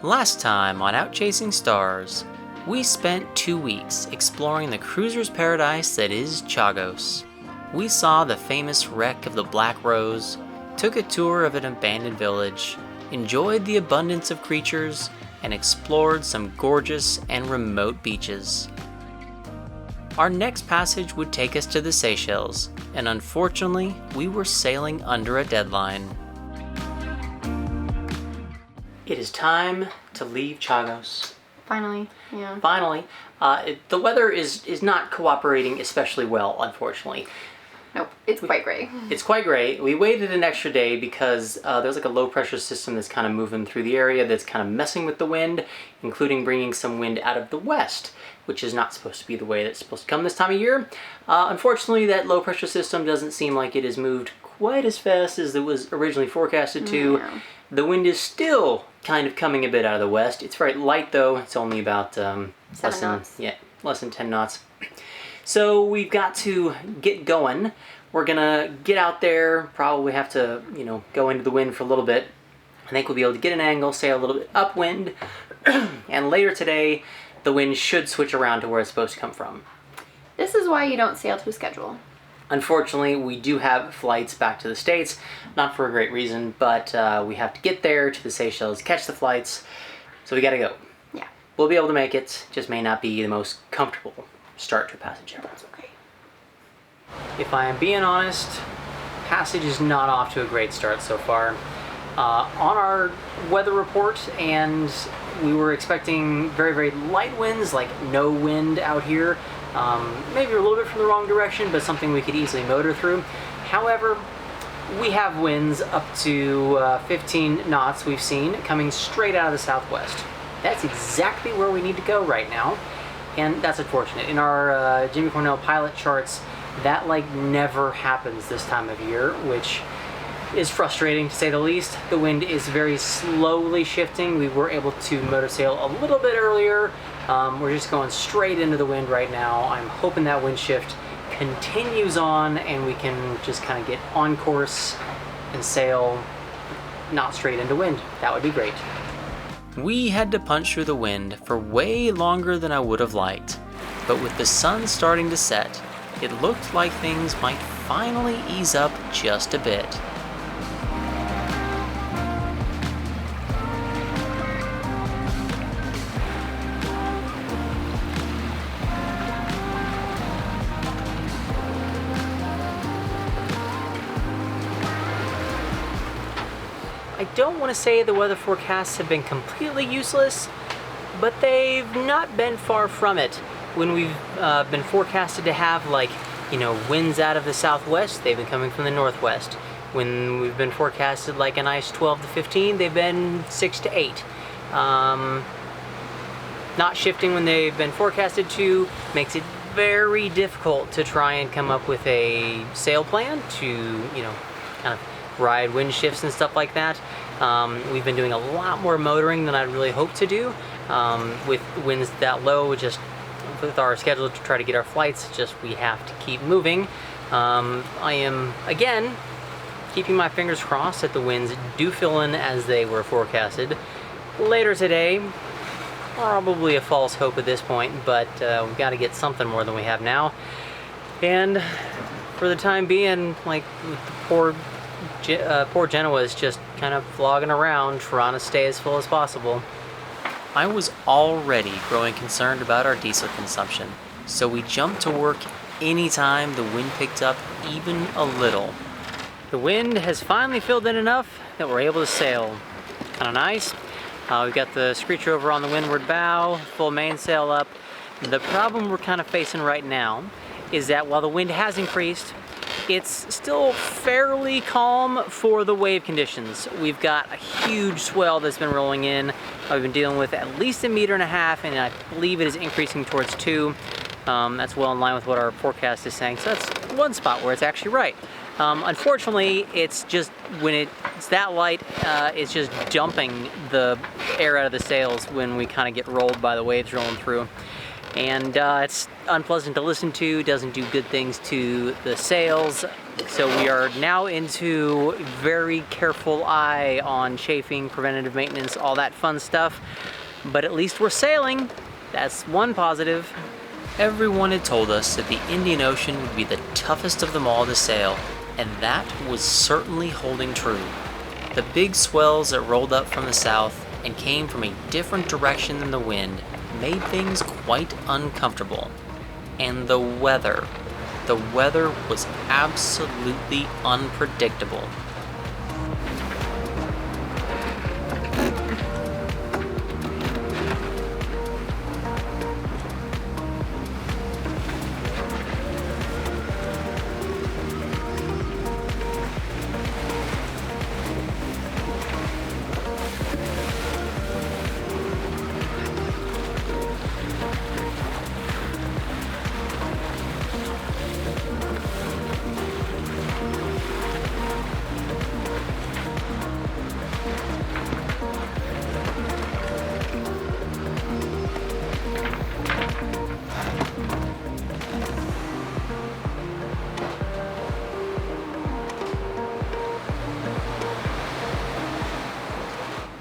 Last time on Out Chasing Stars, we spent 2 weeks exploring the cruiser's paradise that is Chagos. We saw the famous wreck of the Black Rose, took a tour of an abandoned village, enjoyed the abundance of creatures, and explored some gorgeous and remote beaches. Our next passage would take us to the Seychelles, and unfortunately, we were sailing under a deadline. It is time to leave Chagos. Finally, yeah. Finally. The weather is not cooperating especially well, unfortunately. Nope, it's quite gray. It's quite gray. We waited an extra day because there's like a low pressure system that's kind of moving through the area that's kind of messing with the wind, including bringing some wind out of the west, which is not supposed to be the way that's supposed to come this time of year. Unfortunately, that low pressure system doesn't seem like it has moved quite as fast as it was originally forecasted to. No. The wind is still kind of coming a bit out of the west. It's very light though. It's only about 7 knots. less than 10 knots. So we've got to get going. We're gonna get out there, probably have to, go into the wind for a little bit. I think we'll be able to get an angle, sail a little bit upwind, and later today, the wind should switch around to where it's supposed to come from. This is why you don't sail to a schedule. Unfortunately, we do have flights back to the States, not for a great reason, but we have to get there to the Seychelles, catch the flights, so we gotta go. Yeah. We'll be able to make it, just may not be the most comfortable start to a passage ever. That's okay. If I am being honest, passage is not off to a great start so far. On our weather report, and we were expecting very, very light winds, like no wind out here. Maybe a little bit from the wrong direction, but something we could easily motor through. However, we have winds up to 15 knots we've seen coming straight out of the southwest. That's exactly where we need to go right now, and that's unfortunate. In our Jimmy Cornell pilot charts, that never happens this time of year, which is frustrating to say the least. The wind is very slowly shifting. We were able to motor sail a little bit earlier. We're just going straight into the wind right now. I'm hoping that wind shift continues on and we can just kind of get on course and sail not straight into wind. That would be great. We had to punch through the wind for way longer than I would have liked, but with the sun starting to set, it looked like things might finally ease up just a bit. I don't want to say the weather forecasts have been completely useless, but they've not been far from it. When we've been forecasted to have winds out of the southwest, they've been coming from the northwest. When we've been forecasted a nice 12 to 15, they've been 6 to 8. Not shifting when they've been forecasted to makes it very difficult to try and come up with a sail plan to, kind of ride wind shifts and stuff like that. We've been doing a lot more motoring than I'd really hoped to do. With winds that low, just with our schedule to try to get our flights, we have to keep moving. I am, again, keeping my fingers crossed that the winds do fill in as they were forecasted. Later today, probably a false hope at this point, but we've got to get something more than we have now. And for the time being, with the poor Genoa is just kind of flogging around, trying to stay as full as possible. I was already growing concerned about our diesel consumption, so we jumped to work anytime the wind picked up even a little. The wind has finally filled in enough that we're able to sail. Kind of nice. We've got the screecher over on the windward bow, full mainsail up. The problem we're kind of facing right now is that while the wind has increased, it's still fairly calm for the wave conditions. We've got a huge swell that's been rolling in. I've been dealing with at least 1.5 meters, and I believe it is increasing towards 2. That's well in line with what our forecast is saying. So that's one spot where it's actually right. Unfortunately, it's just when it's that light, it's just dumping the air out of the sails when we kind of get rolled by the waves rolling through. and it's unpleasant to listen to, doesn't do good things to the sails. So we are now into very careful eye on chafing, preventative maintenance, all that fun stuff. But at least we're sailing. That's one positive. Everyone had told us that the Indian Ocean would be the toughest of them all to sail, and that was certainly holding true. The big swells that rolled up from the south and came from a different direction than the wind made things quite uncomfortable. And the weather was absolutely unpredictable.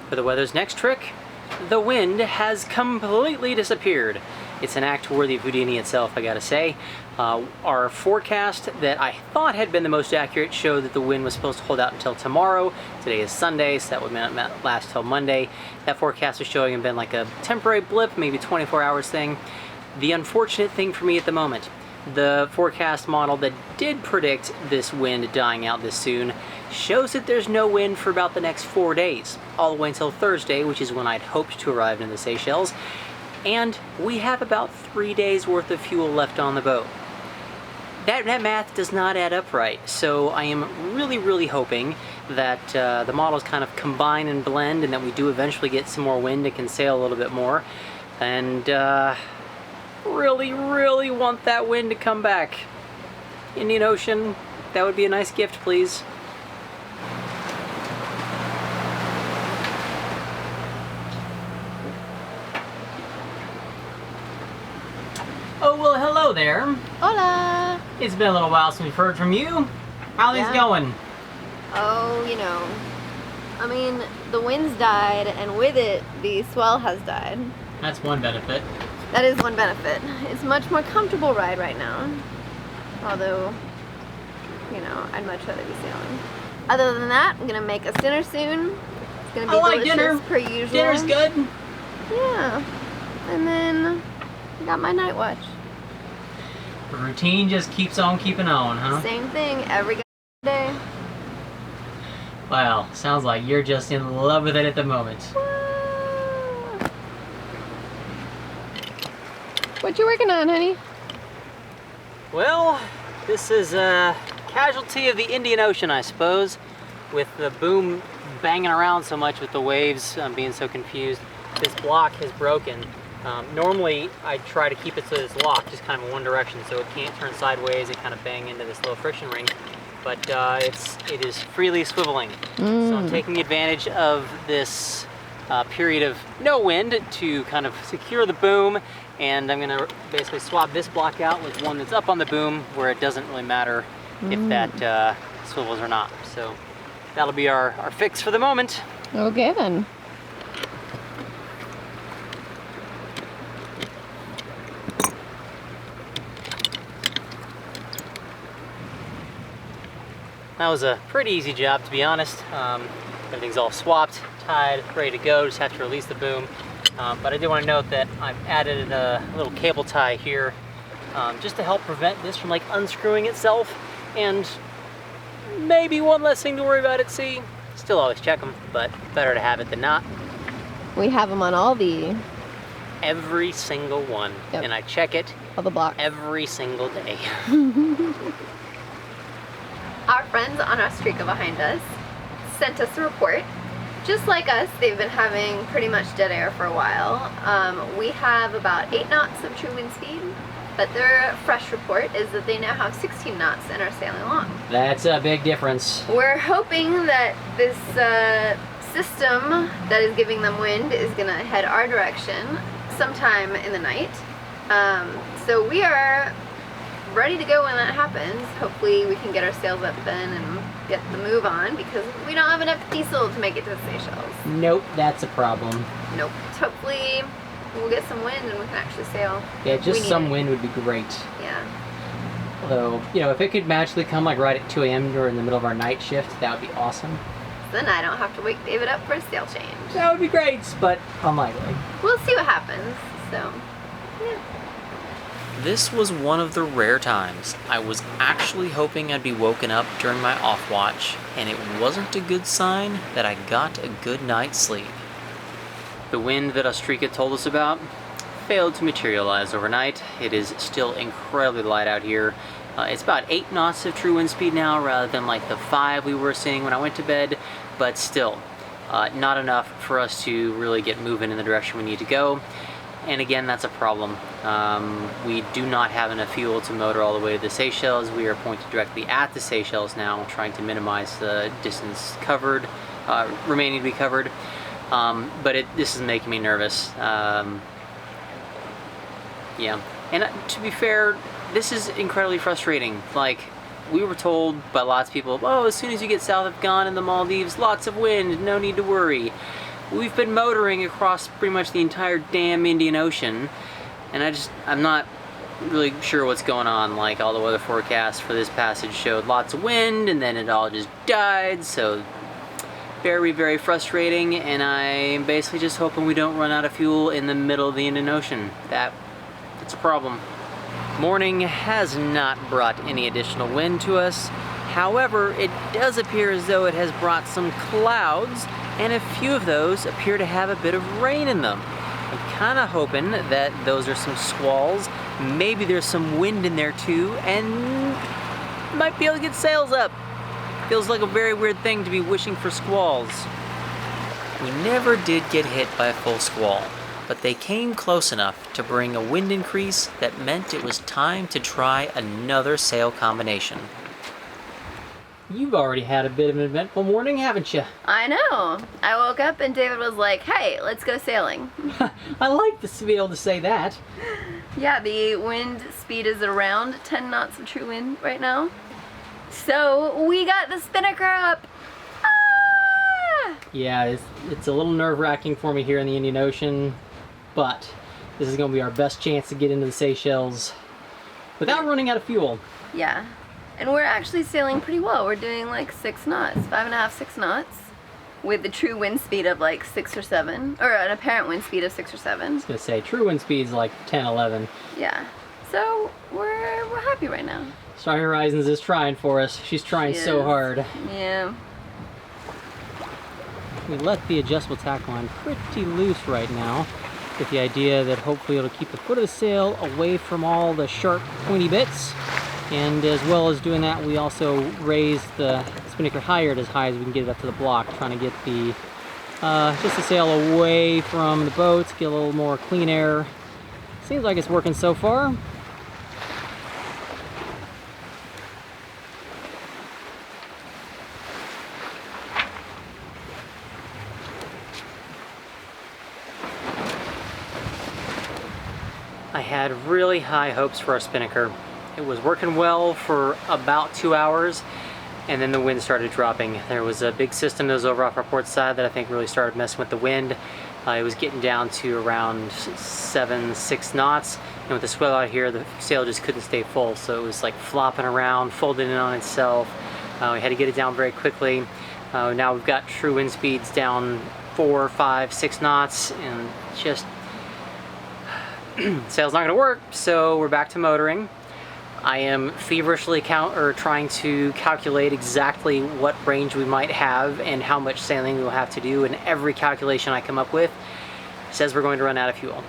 For the weather's next trick, the wind has completely disappeared. It's an act worthy of Houdini itself, I gotta say. Our forecast that I thought had been the most accurate showed that the wind was supposed to hold out until tomorrow. Today is Sunday, so that would last till Monday. That forecast was showing it had been like a temporary blip, maybe 24 hours thing. The unfortunate thing for me at the moment, the forecast model that did predict this wind dying out this soon shows that there's no wind for about the next 4 days, all the way until Thursday, which is when I'd hoped to arrive in the Seychelles, and we have about 3 days worth of fuel left on the boat. That math does not add up right, so I am really hoping that the models kind of combine and blend and that we do eventually get some more wind and can sail a little bit more, and really want that wind to come back. Indian Ocean, that would be a nice gift, please. Oh, well, hello there. Hola! It's been a little while since we've heard from you. How are things going? Oh, you know, I mean, the wind's died, and with it, the swell has died. That's one benefit. That is one benefit. It's a much more comfortable ride right now. Although, you know, I'd much rather be sailing. Other than that, I'm gonna make us dinner soon. It's gonna be delicious dinner. per usual. Dinner's good. Yeah. And then I got my night watch. The routine just keeps on keeping on, huh? Same thing every day. Well, sounds like you're just in love with it at the moment. What you working on, honey? Well, this is a casualty of the Indian Ocean, I suppose, with the boom banging around so much with the waves. I'm being so confused. This block has broken. Normally, I try to keep it so it's locked, just kind of in one direction, so it can't turn sideways and kind of bang into this low friction ring. But it is freely swiveling. So I'm taking advantage of this period of no wind to kind of secure the boom, and I'm gonna basically swap this block out with one that's up on the boom where it doesn't really matter if that swivels or not. So that'll be our fix for the moment. Okay then. That was a pretty easy job, to be honest. Everything's all swapped, tied, ready to go, just have to release the boom. But I did want to note that I've added a little cable tie here just to help prevent this from like unscrewing itself, and maybe one less thing to worry about at sea. Still always check them, but better to have it than not. We have them on all the... Every single one. Yep. And I check it all the blocks every single day. Our friends on Austrica behind us sent us a report. Just like us, they've been having pretty much dead air for a while. We have about 8 knots of true wind speed, but their fresh report is that they now have 16 knots and are sailing along. That's a big difference. We're hoping that this system that is giving them wind is gonna head our direction sometime in the night. So we are ready to go when that happens. Hopefully we can get our sails up then and get the move on, because we don't have enough diesel to make it to the Seychelles. Nope, that's a problem. Nope. Hopefully we'll get some wind and we can actually sail. Yeah, just some wind would be great. Yeah. Although, you know, if it could magically come like right at 2 a.m. or in the middle of our night shift, that would be awesome. Then I don't have to wake David up for a sail change. That would be great, but unlikely. We'll see what happens. So, yeah. This was one of the rare times I was actually hoping I'd be woken up during my off watch, and it wasn't a good sign that I got a good night's sleep. The wind that Ostrika told us about failed to materialize overnight. It is still incredibly light out here. It's about 8 knots of true wind speed now, rather than like the 5 we were seeing when I went to bed, but still not enough for us to really get moving in the direction we need to go. And again, that's a problem. We do not have enough fuel to motor all the way to the Seychelles. We are pointed directly at the Seychelles now, trying to minimize the distance covered, remaining to be covered. But this is making me nervous. Yeah, and to be fair, this is incredibly frustrating. Like, we were told by lots of people, oh, as soon as you get south of Ghan and the Maldives, lots of wind, no need to worry. We've been motoring across pretty much the entire damn Indian Ocean, and I'm not really sure what's going on. Like, all the weather forecasts for this passage showed lots of wind, and then it all just died, so very, very frustrating, and I'm basically just hoping we don't run out of fuel in the middle of the Indian Ocean. That's a problem. Morning has not brought any additional wind to us. However, it does appear as though it has brought some clouds, and a few of those appear to have a bit of rain in them. I'm kind of hoping that those are some squalls. Maybe there's some wind in there too, and might be able to get sails up. Feels like a very weird thing to be wishing for squalls. We never did get hit by a full squall, but they came close enough to bring a wind increase that meant it was time to try another sail combination. You've already had a bit of an eventful morning, haven't you? I know. I woke up and David was like, hey, let's go sailing. I like to be able to say that. Yeah, the wind speed is around 10 knots of true wind right now. So we got the spinnaker up. Ah! Yeah, it's a little nerve-wracking for me here in the Indian Ocean, but this is going to be our best chance to get into the Seychelles without running out of fuel. Yeah. And we're actually sailing pretty well. We're doing like 6 knots, 5.5, 6 knots, with the true wind speed of like 6 or 7, or an apparent wind speed of 6 or 7. I was going to say, true wind speed's like 10, 11. Yeah. So we're happy right now. Starry Horizons is trying for us. She's trying so hard. Yeah. We let the adjustable tack line pretty loose right now, with the idea that hopefully it'll keep the foot of the sail away from all the sharp, pointy bits. And as well as doing that, we also raised the spinnaker higher as high as we can get it up to the block, trying to get the just the sail away from the boats, get a little more clean air. Seems like it's working so far. I had really high hopes for our spinnaker. It was working well for about 2 hours, and then the wind started dropping. There was a big system that was over off our port side that I think really started messing with the wind. It was getting down to around 6 knots, and with the swell out here, the sail just couldn't stay full, so it was like flopping around, folding in on itself. We had to get it down very quickly. Now we've got true wind speeds down 4, 5, 6 knots, and just sail's not going to work, so we're back to motoring. I am feverishly trying to calculate exactly what range we might have and how much sailing we'll have to do, and every calculation I come up with says we're going to run out of fuel.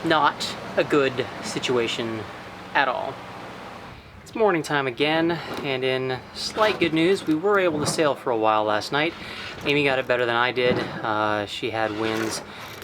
Not a good situation at all. It's morning time again, and in slight good news, we were able to sail for a while last night. Amy got it better than I did. She had winds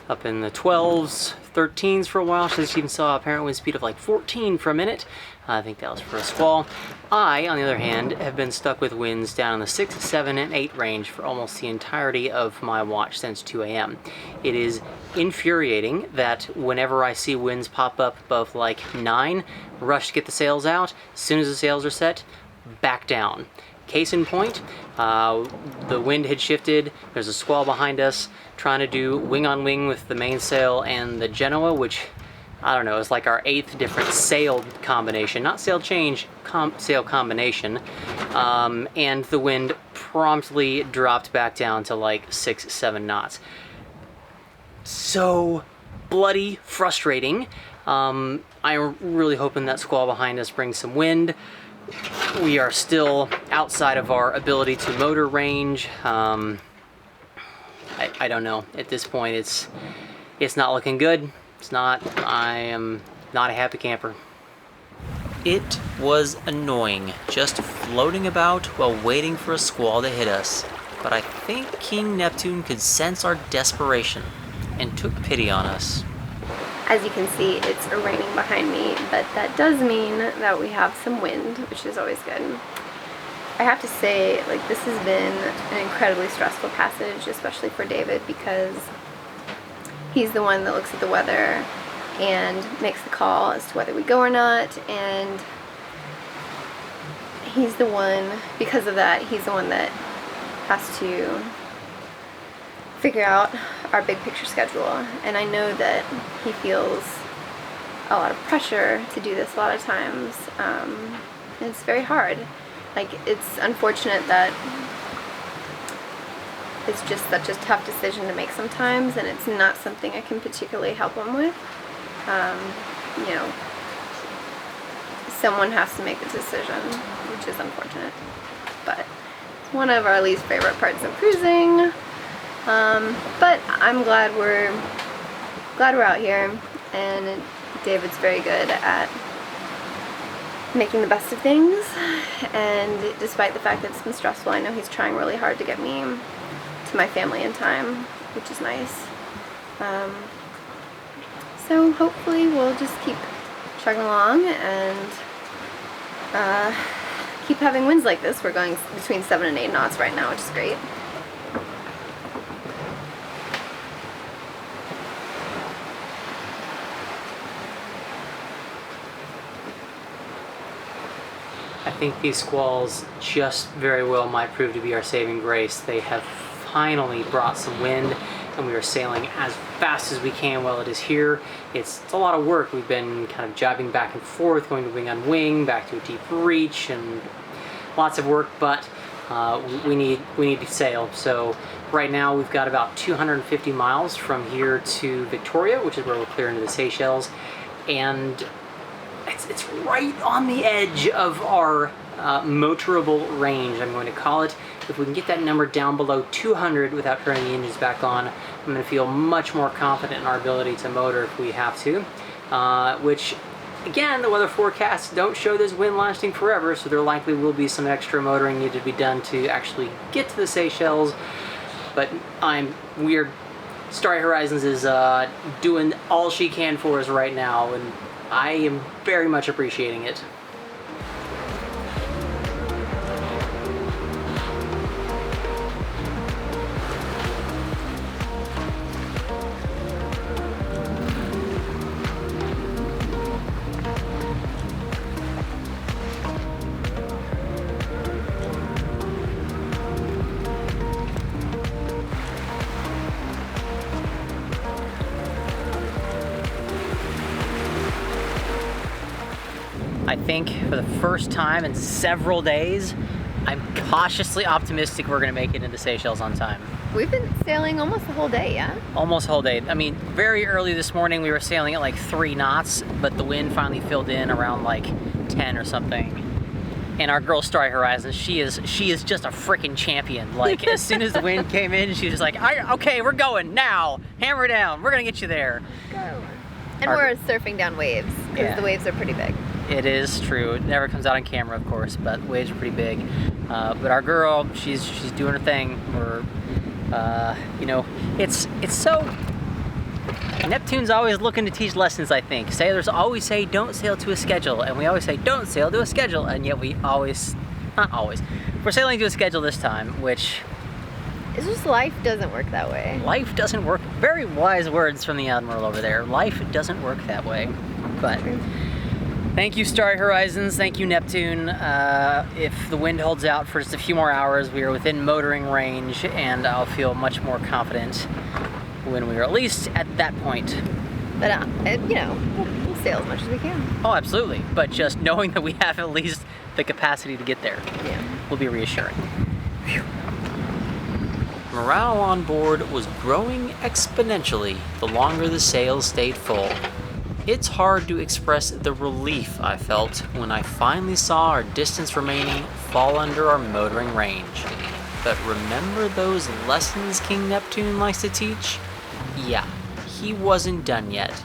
up in the 12s 13s for a while. She even saw a apparent wind speed of like 14 for a minute. I think that was for a squall. I, on the other hand, have been stuck with winds down in the 6, 7, and 8 range for almost the entirety of my watch since 2 a.m. It is infuriating that whenever I see winds pop up above like 9, rush to get the sails out. As soon as the sails are set, back down. Case in point, the wind had shifted. There's a squall behind us, trying to do wing on wing with the mainsail and the Genoa, which, I don't know, it's like our 8th different sail combination, not sail change, sail combination. And the wind promptly dropped back down to like 6, 7 knots. So bloody frustrating. I'm really hoping that squall behind us brings some wind. We are still outside of our ability to motor range. I don't know. At this point, it's not looking good. It's not. I am not a happy camper. It was annoying, just floating about while waiting for a squall to hit us. But I think King Neptune could sense our desperation and took pity on us. As you can see, it's raining behind me, but that does mean that we have some wind, which is always good. I have to say, like, this has been an incredibly stressful passage, especially for David, because he's the one that looks at the weather and makes the call as to whether we go or not, and he's the one, because of that, he's the one that has to figure out our big picture schedule. And I know that he feels a lot of pressure to do this a lot of times. And it's very hard. Like, it's unfortunate that it's just such a tough decision to make sometimes, and it's not something I can particularly help him with. You know, someone has to make the decision, which is unfortunate. But it's one of our least favorite parts of cruising. But I'm glad we're out here, and David's very good at making the best of things, and despite the fact that it's been stressful, I know he's trying really hard to get me to my family in time, which is nice. So hopefully we'll just keep chugging along and keep having winds like this. We're going between 7 and 8 knots right now, which is great. I think these squalls just very well might prove to be our saving grace. They have finally brought some wind, and we are sailing as fast as we can while it is here. It's a lot of work. We've been kind of jobbing back and forth, going to wing on wing, back to a deep reach, and lots of work, but we need to sail. So right now we've got about 250 miles from here to Victoria, which is where we're clear into the Seychelles, and it's right on the edge of our motorable range, I'm going to call it. If we can get that number down below 200 without turning the engines back on, I'm going to feel much more confident in our ability to motor if we have to. Which, again, the weather forecasts don't show this wind lasting forever, so there likely will be some extra motoring needed to be done to actually get to the Seychelles. But Starry Horizons is doing all she can for us right now, and I am very much appreciating it. I think for the first time in several days, I'm cautiously optimistic we're going to make it into Seychelles on time. We've been sailing almost the whole day, yeah? Almost the whole day. I mean, very early this morning we were sailing at like 3 knots, but the wind finally filled in around like 10 or something. And our girl Starry Horizons, she is just a freaking champion. Like, as soon as the wind came in, she was like, okay, we're going now. Hammer down. We're going to get you there. Go. And we're surfing down waves, because the waves are pretty big. It is true. It never comes out on camera, of course, but waves are pretty big. But our girl, she's doing her thing. We're, you know, it's so. Neptune's always looking to teach lessons, I think. Sailors always say don't sail to a schedule, and we always say don't sail to a schedule, and yet we always, not always, we're sailing to a schedule this time, which... It's just life doesn't work that way. Life doesn't work. Very wise words from the Admiral over there. Life doesn't work that way. But thank you, Starry Horizons. Thank you, Neptune. If the wind holds out for just a few more hours, we are within motoring range, and I'll feel much more confident when we are at least at that point. But, you know, we'll sail as much as we can. Oh, absolutely. But just knowing that we have at least the capacity to get there will be reassuring. Whew. Morale on board was growing exponentially the longer the sails stayed full. It's hard to express the relief I felt when I finally saw our distance remaining fall under our motoring range. But remember those lessons King Neptune likes to teach? Yeah, he wasn't done yet.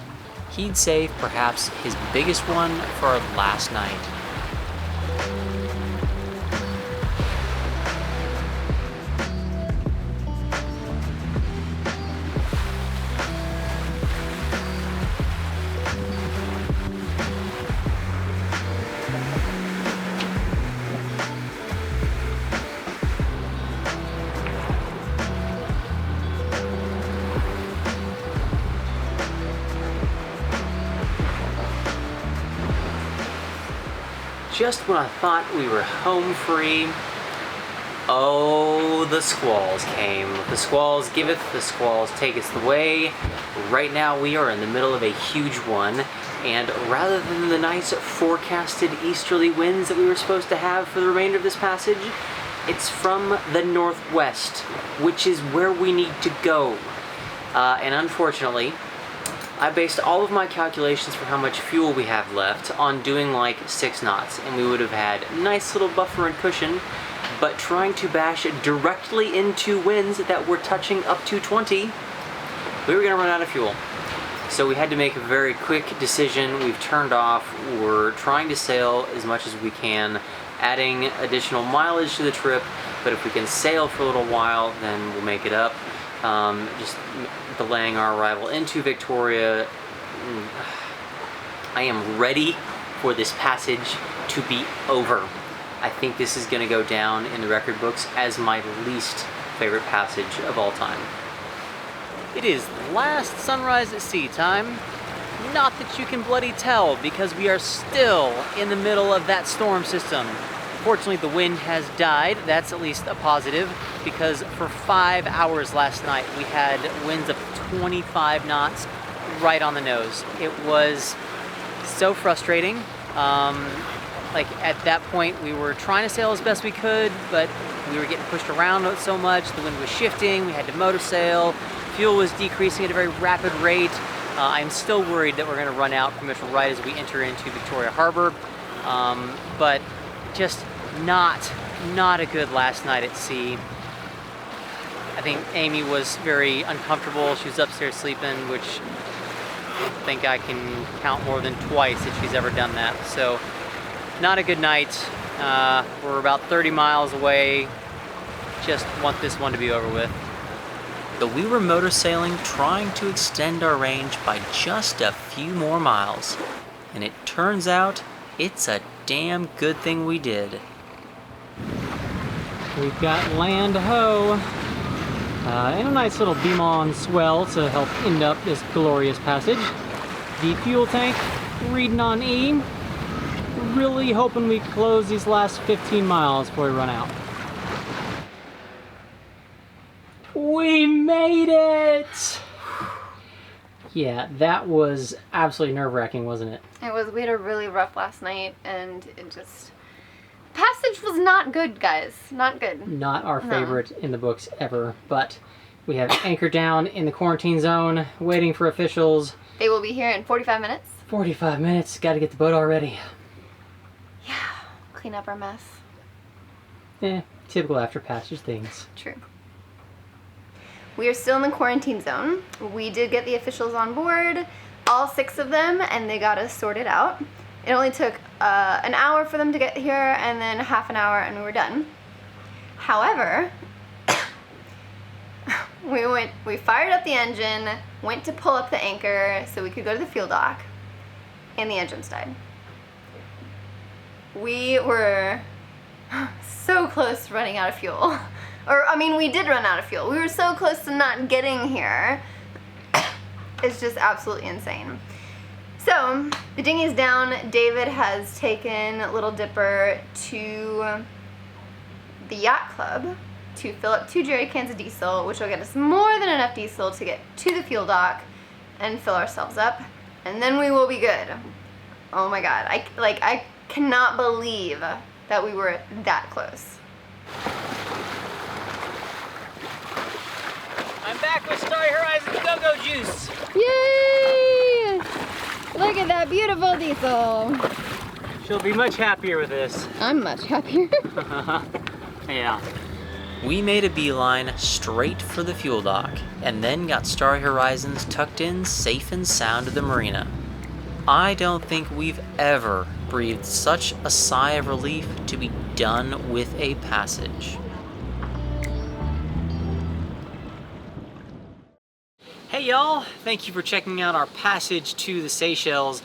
He'd save perhaps his biggest one for our last night. Just when I thought we were home free, oh, the squalls came. The squalls giveth, the squalls taketh away. Right now we are in the middle of a huge one, and rather than the nice forecasted easterly winds that we were supposed to have for the remainder of this passage, it's from the northwest, which is where we need to go. And unfortunately, I based all of my calculations for how much fuel we have left on doing like 6 knots, and we would have had a nice little buffer and cushion, but trying to bash directly into winds that were touching up to 20, we were going to run out of fuel. So we had to make a very quick decision. We've turned off. We're trying to sail as much as we can, adding additional mileage to the trip, but if we can sail for a little while, then we'll make it up. Just delaying our arrival into Victoria. I am ready for this passage to be over. I think this is going to go down in the record books as my least favorite passage of all time. It is last sunrise at sea time. Not that you can bloody tell, because we are still in the middle of that storm system. Fortunately, the wind has died. That's at least a positive, because for 5 hours last night, we had winds of 25 knots right on the nose. It was so frustrating. Like at that point, we were trying to sail as best we could, but we were getting pushed around so much. The wind was shifting. We had to motor sail. Fuel was decreasing at a very rapid rate. I'm still worried that we're going to run out pretty much right as we enter into Victoria Harbor. But just not a good last night at sea. I think Amy was very uncomfortable. She was upstairs sleeping, which I don't think I can count more than twice that she's ever done that. So not a good night. We're about 30 miles away. Just want this one to be over with. But we were motor sailing, trying to extend our range by just a few more miles. And it turns out it's a damn good thing we did. We've got land ho, and a nice little beam-on swell to help end up this glorious passage. The fuel tank reading on E. Really hoping we close these last 15 miles before we run out. We made it! Yeah, that was absolutely nerve-wracking, wasn't it? It was. We had a really rough last night, and it just... Passage was not good, guys. Not good. Not our favorite in the books ever, but we have anchored down in the quarantine zone, waiting for officials. They will be here in 45 minutes. 45 minutes. Got to get the boat all ready. Yeah. Clean up our mess. Typical after passage things. True. We are still in the quarantine zone. We did get the officials on board, all 6 of them, and they got us sorted out. It only took an hour for them to get here, and then half an hour, and we were done. However, we fired up the engine, went to pull up the anchor so we could go to the fuel dock, and the engines died. We were so close to running out of fuel. Or, I mean, we did run out of fuel. We were so close to not getting here. It's just absolutely insane. So, the dinghy's down. David has taken Little Dipper to the yacht club to fill up 2 jerry cans of diesel, which will get us more than enough diesel to get to the fuel dock and fill ourselves up, and then we will be good. Oh my god, I cannot believe that we were that close. I'm back with Starry Horizons Go-Go Juice. Yay! Look at that beautiful diesel. She'll be much happier with this. I'm much happier. Yeah. We made a beeline straight for the fuel dock, and then got Starry Horizons tucked in safe and sound to the marina. I don't think we've ever breathed such a sigh of relief to be done with a passage. Hey y'all, thank you for checking out our passage to the Seychelles.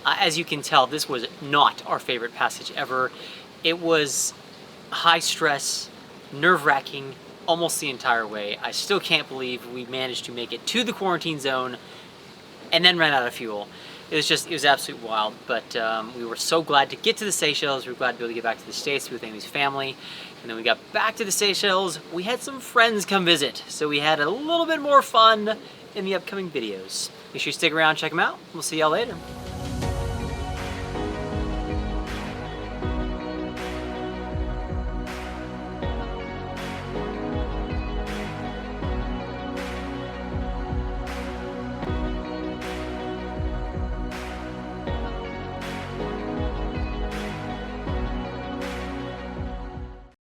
As you can tell, this was not our favorite passage ever. It was high stress, nerve-wracking almost the entire way. I still can't believe we managed to make it to the quarantine zone and then ran out of fuel. It was absolutely wild, but we were so glad to get to the Seychelles. We were glad to be able to get back to the States with Amy's family. And then we got back to the Seychelles. We had some friends come visit, so we had a little bit more fun in the upcoming videos. Make sure you stick around, check them out. We'll see y'all later.